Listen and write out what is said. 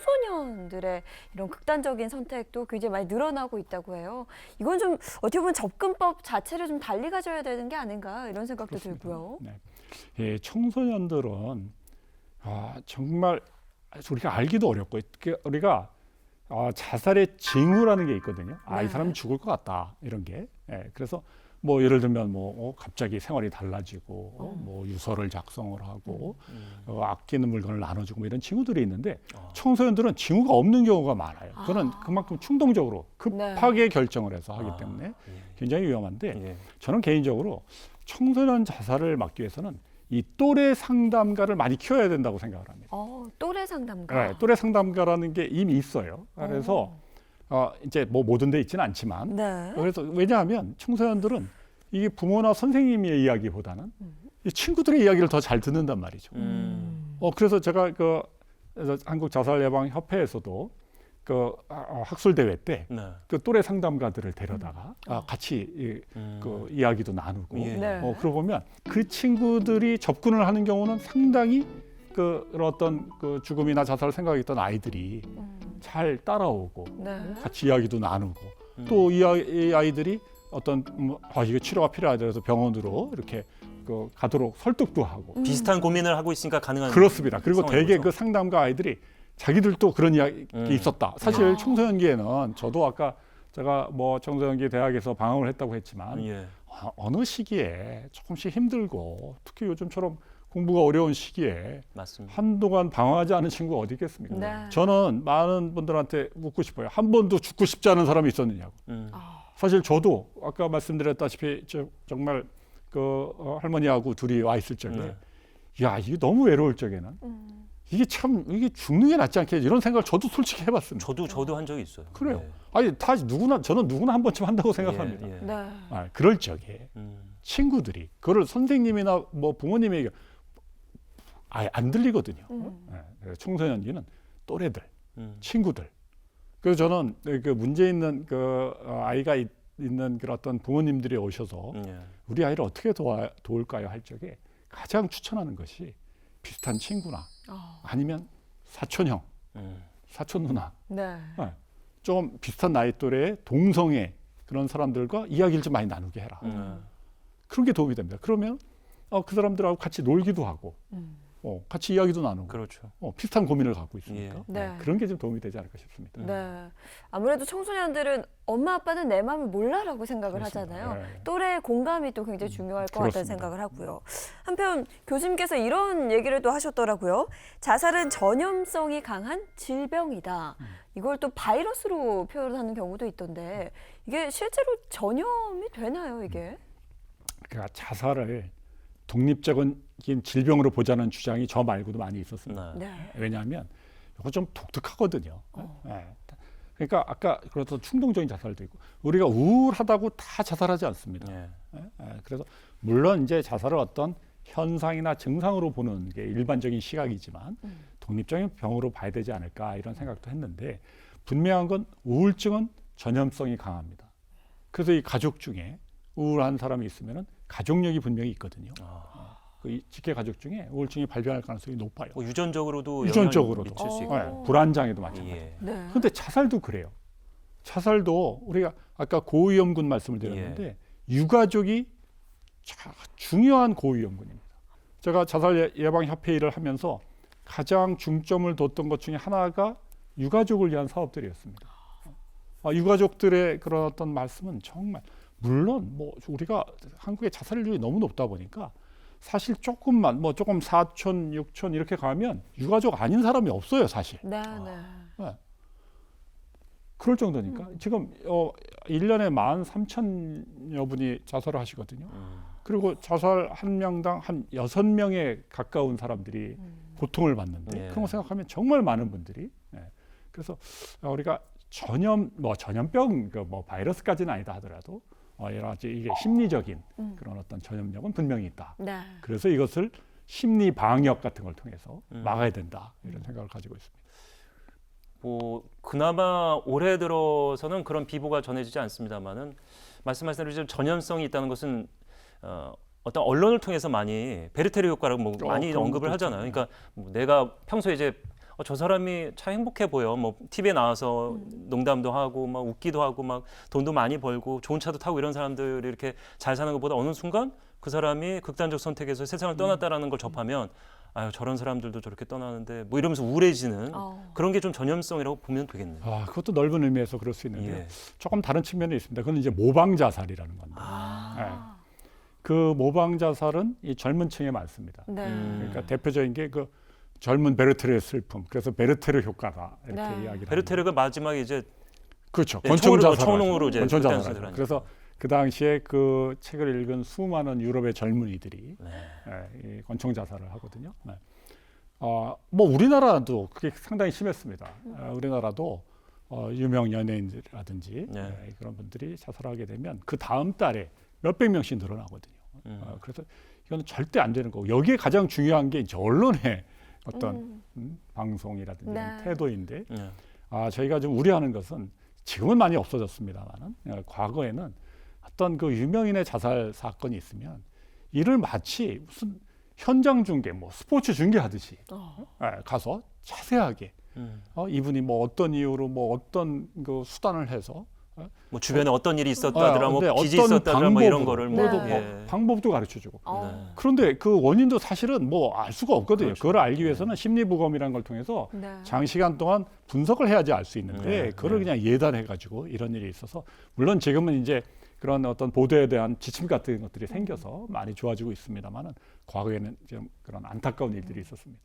청소년들의 이런 극단적인 선택도 굉장히 많이 늘어나고 있다고 해요. 이건 좀 어떻게 보면 접근법 자체를 좀 달리 가져야 되는 게 아닌가 이런 생각도 그렇습니다. 들고요. 네. 예, 청소년들은 정말 우리가 알기도 어렵고 우리가 자살의 징후라는 게 있거든요. 이 네. 사람이 죽을 것 같다 이런 게. 예, 그래서 뭐 예를 들면 갑자기 생활이 달라지고 뭐 유서를 작성을 하고 아끼는 물건을 나눠주고 뭐 이런 징후들이 있는데 청소년들은 징후가 없는 경우가 많아요. 그거는 그만큼 충동적으로 급하게 결정을 해서 하기 때문에 굉장히 위험한데 예. 저는 개인적으로 청소년 자살을 막기 위해서는 이 또래 상담가를 많이 키워야 된다고 생각을 합니다. 또래 상담가. 네, 또래 상담가라는 게 이미 있어요. 그래서 이제 뭐 모든 데 있지는 않지만 네. 그래서 왜냐하면 청소년들은 이게 부모나 선생님의 이야기보다는 이 친구들의 이야기를 더 잘 듣는단 말이죠. 그래서 제가 한국 자살 예방 협회에서도 학술 대회 때 네. 또래 상담가들을 데려다가 같이 이야기도 나누고 예. 네. 그러고 보면 그 친구들이 접근을 하는 경우는 상당히 어떤 죽음이나 자살을 생각했던 아이들이 잘 따라오고 네. 같이 이야기도 나누고 또 이 아이들이 어떤 이게 치료가 필요하더라도 병원으로 이렇게 가도록 설득도 하고 비슷한 고민을 하고 있으니까 가능한 그렇습니다. 그리고 상황인 대개 거죠. 그 상담가 아이들이 자기들도 그런 이야기 있었다. 사실 청소년기에는 저도 아까 제가 뭐 청소년기 대학에서 방황을 했다고 했지만 예. 어느 시기에 조금씩 힘들고 특히 요즘처럼 공부가 어려운 시기에 맞습니다. 한동안 방황하지 않은 친구가 어디 있겠습니까? 네. 저는 많은 분들한테 묻고 싶어요. 한 번도 죽고 싶지 않은 사람이 있었느냐고. 사실 저도 아까 말씀드렸다시피 정말 할머니하고 둘이 와 있을 적에 네. 야 이게 너무 외로울 적에는 이게 죽는 게 낫지 않겠냐 이런 생각을 저도 솔직히 해봤습니다. 저도 한 적이 있어요. 그래요. 예. 아니 저는 누구나 한 번쯤 한다고 생각합니다. 예, 예. 네. 그럴 적에 친구들이 그걸 선생님이나 뭐 부모님에게 아예 안 들리거든요. 그래서 청소년기는 또래들, 친구들. 그래서 저는 그 문제 있는 아이가 있는 그런 어떤 부모님들이 오셔서 예. 우리 아이를 어떻게 도울까요 할 적에 가장 추천하는 것이 비슷한 친구나 아니면 사촌형, 사촌 누나, 네. 좀 비슷한 나이 또래의 동성애 그런 사람들과 이야기를 좀 많이 나누게 해라. 그런 게 도움이 됩니다. 그러면 그 사람들하고 같이 놀기도 하고 같이 이야기도 나누고 그렇죠. 비슷한 고민을 갖고 있으니까 예. 네. 그런 게 좀 도움이 되지 않을까 싶습니다. 네. 아무래도 청소년들은 엄마 아빠는 내 마음을 몰라라고 생각을 그렇습니다. 하잖아요. 네. 또래 공감이 또 굉장히 중요할 것 같다는 그렇습니다. 생각을 하고요. 한편 교수님께서 이런 얘기를 또 하셨더라고요. 자살은 전염성이 강한 질병이다. 이걸 또 바이러스로 표현하는 경우도 있던데 이게 실제로 전염이 되나요, 이게? 그러니까 자살을 독립적인 질병으로 보자는 주장이 저 말고도 많이 있었습니다. 네. 네. 왜냐하면 이거 좀 독특하거든요. 네. 그러니까 아까 그래서 충동적인 자살도 있고 우리가 우울하다고 다 자살하지 않습니다. 예. 그래서 물론 이제 자살을 어떤 현상이나 증상으로 보는 게 일반적인 시각이지만 독립적인 병으로 봐야 되지 않을까 이런 생각도 했는데 분명한 건 우울증은 전염성이 강합니다. 그래서 이 가족 중에 우울한 사람이 있으면은 가족력이 분명히 있거든요. 그 직계 가족 중에 우울증이 발병할 가능성이 높아요. 유전적으로도 유전적으로도. 영향을 미칠 수 있고. 네, 불안장애도 마찬가지. 예. 네. 그런데 자살도 그래요. 자살도 우리가 아까 고위험군 말씀을 드렸는데 유가족이 중요한 고위험군입니다. 제가 자살 예방 협회 일을 하면서 가장 중점을 뒀던 것 중에 하나가 유가족을 위한 사업들이었습니다. 유가족들의 그런 어떤 말씀은 정말 물론 뭐 우리가 한국의 자살률이 너무 높다 보니까 사실 조금 사촌, 육촌 이렇게 가면 유가족 아닌 사람이 없어요, 사실. 네. 그럴 정도니까 지금 1년에 13,000여 분이 자살을 하시거든요. 그리고 자살 한 명당 한 6명에 가까운 사람들이 고통을 받는데 예. 그런 거 생각하면 정말 많은 분들이 그래서 우리가 전염병 바이러스까지는 아니다 하더라도 여러 가지 이게 심리적인 그런 어떤 전염력은 분명히 있다. 네. 그래서 이것을 심리 방역 같은 걸 통해서 막아야 된다 이런 생각을 가지고 있습니다. 뭐 그나마 올해 들어서는 그런 비보가 전해지지 않습니다만은 말씀하신 대로 좀 전염성이 있다는 것은 어떤 언론을 통해서 많이 베르테르 효과라고 많이 그런 언급을 것도 하잖아요. 있죠. 그러니까 뭐 내가 평소에 이제 저 사람이 참 행복해 보여. 뭐 TV에 나와서 농담도 하고 막 웃기도 하고 막 돈도 많이 벌고 좋은 차도 타고 이런 사람들이 이렇게 잘 사는 것보다 어느 순간 그 사람이 극단적 선택에서 세상을 떠났다라는 걸 접하면 아유 저런 사람들도 저렇게 떠나는데 뭐 이러면서 우울해지는 그런 게 좀 전염성이라고 보면 되겠네요. 아, 그것도 넓은 의미에서 그럴 수 있는데요. 예. 조금 다른 측면이 있습니다. 그건 이제 모방 자살이라는 건데. 그 모방 자살은 이 젊은 층에 많습니다. 네. 그러니까 대표적인 게 그 젊은 베르테르의 슬픔. 그래서 베르테르 효과다 이렇게 네. 이야기를 베르테르가 마지막에 이제 그렇죠. 예, 권총 자살. 총으로 이제 권총 극단 자살하죠. 자살을 그래서 그 당시에 그 책을 읽은 수많은 유럽의 젊은이들이 이 권총 자살을 하거든요. 네. 뭐 우리나라도 그게 상당히 심했습니다. 우리나라도 유명 연예인이라든지 그런 분들이 자살하게 되면 그 다음 달에 몇백 명씩 늘어나거든요. 그래서 이건 절대 안 되는 거고 여기에 가장 중요한 게 이제 언론의 어떤 방송이라든지 네. 태도인데 저희가 좀 우려하는 것은 지금은 많이 없어졌습니다만은 과거에는 어떤 그 유명인의 자살 사건이 있으면 이를 마치 무슨 현장 중계, 뭐 스포츠 중계하듯이 가서 자세하게 이분이 뭐 어떤 이유로 뭐 어떤 그 수단을 해서 뭐 주변에 어떤 일이 있었다더라, 뭐 네, 빚이 어떤 있었다더라, 뭐 이런 방법으로, 거를 네. 방법도 가르쳐주고. 네. 그런데 그 원인도 사실은 뭐 알 수가 없거든요. 그렇죠. 그걸 알기 위해서는 심리부검이라는 걸 통해서 네. 장시간 동안 분석을 해야지 알 수 있는데 그걸 그냥 예단해가지고 이런 일이 있어서 물론 지금은 이제 그런 어떤 보도에 대한 지침 같은 것들이 생겨서 많이 좋아지고 있습니다만은 과거에는 좀 그런 안타까운 일들이 있었습니다.